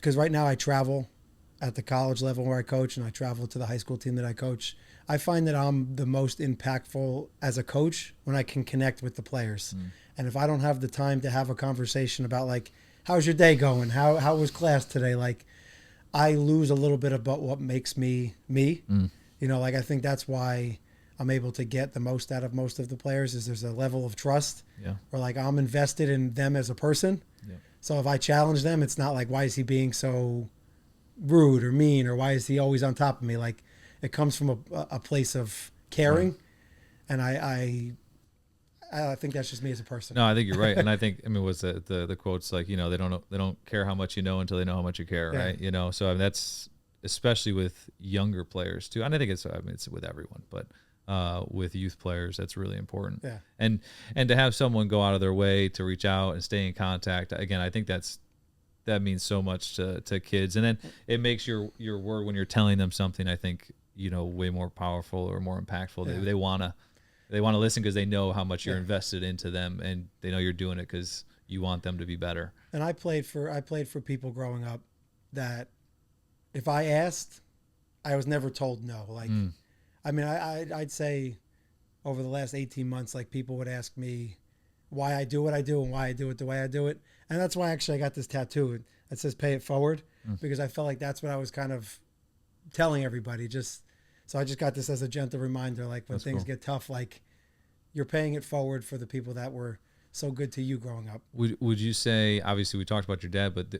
because right now I travel at the college level where I coach, and I travel to the high school team that I coach. I find that I'm the most impactful as a coach when I can connect with the players. And if I don't have the time to have a conversation about, like, how's your day going? How was class today? Like, I lose a little bit about what makes me me. You know, like, I think that's why I'm able to get the most out of most of the players is there's a level of trust where, like, I'm invested in them as a person. So if I challenge them, it's not like, why is he being so rude or mean, or why is he always on top of me? Like, it comes from a place of caring. And I think that's just me as a person. No, I think you're right. And I think, I mean, was the quotes like, you know, they don't care how much you know until they know how much you care. Right. You know, so I mean, that's especially with younger players too. And I think it's with everyone, but with youth players, that's really important. And to have someone go out of their way to reach out and stay in contact. Again, I think that means so much to kids. And then it makes your word when you're telling them something, I think, you know, way more powerful or more impactful. They want to listen because they know how much you're invested into them, and they know you're doing it because you want them to be better. And I played for people growing up that if I asked, I was never told no. Like, I mean, I'd say over the last 18 months, like, people would ask me why I do what I do and why I do it the way I do it. And that's why actually I got this tattoo that says "Pay it forward," because I felt like that's what I was kind of telling everybody. So I just got this as a gentle reminder, like, when things get tough, like, you're paying it forward for the people that were so good to you growing up. Would you say, obviously we talked about your dad, but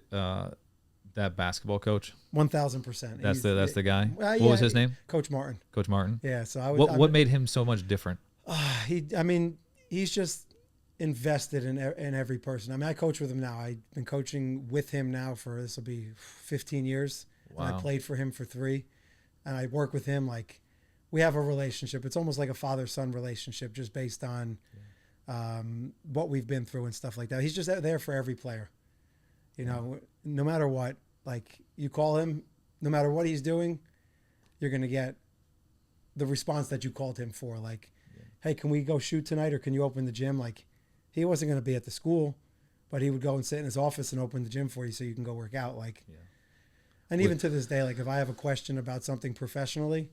that basketball coach? 1,000%. That's the guy. What was his name? Coach Martin. Coach Martin. Yeah. So what made him so much different? He's just invested in every person. I mean, I coach with him now. I've been coaching with him now this will be 15 years. Wow. And I played for him for 3, and I work with him. Like, we have a relationship. It's almost like a father-son relationship, just based on what we've been through and stuff like that. He's just there for every player. You know, no matter what, like, you call him, no matter what he's doing, you're going to get the response that you called him for. Like, hey, can we go shoot tonight, or can you open the gym? Like, he wasn't going to be at the school, but he would go and sit in his office and open the gym for you so you can go work out. Like, and even to this day, like, if I have a question about something professionally,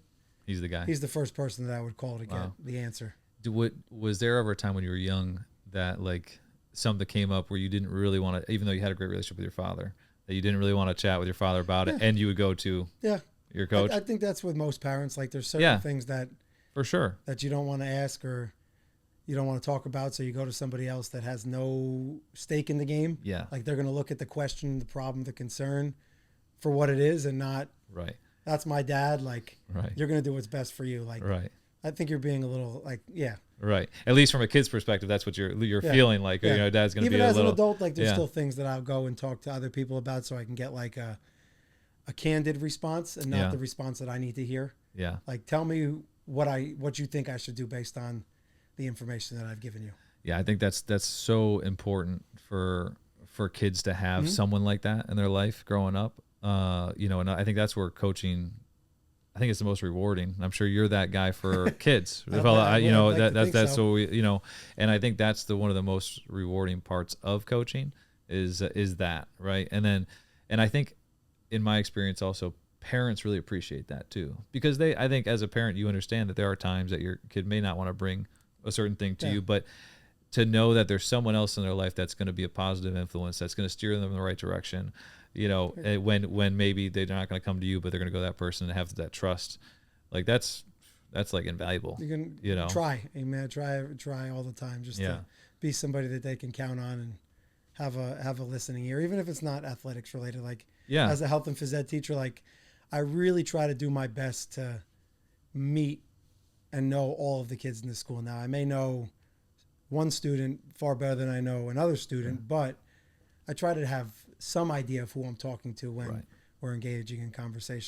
he's the guy. He's the first person that I would call to get the answer. Was there ever a time when you were young that, like, something came up where you didn't really want to, even though you had a great relationship with your father, that you didn't really want to chat with your father about it, and you would go to your coach? I think that's with most parents. Like, there's certain things that for sure that you don't want to ask or you don't want to talk about, so you go to somebody else that has no stake in the game. Yeah. Like, they're going to look at the question, the problem, the concern for what it is, and not that's my dad. Like, you're going to do what's best for you. Like, I think you're being a little, like, right. At least from a kid's perspective, that's what you're feeling like. You know, dad's going to be a little. Even as an adult, like, there's still things that I'll go and talk to other people about, so I can get, like, a candid response and not the response that I need to hear. Yeah. Like, tell me what you think I should do based on the information that I've given you. Yeah, I think that's so important for kids to have someone like that in their life growing up. You know, and I think that's where coaching, I think it's the most rewarding. I'm sure you're that guy for kids. That's so we, you know, and I think that's one of the most rewarding parts of coaching is that, right? And I think in my experience also, parents really appreciate that too, because I think as a parent, you understand that there are times that your kid may not want to bring a certain thing to you, but to know that there's someone else in their life that's going to be a positive influence, that's going to steer them in the right direction. You know, when maybe they're not going to come to you, but they're going to go to that person and have that trust. Like, that's like invaluable. You can try all the time, just to be somebody that they can count on and have a listening ear, even if it's not athletics related. Like, as a health and phys ed teacher, like, I really try to do my best to meet and know all of the kids in the school. Now, I may know one student far better than I know another student, but I try to have some idea of who I'm talking to when we're engaging in conversation.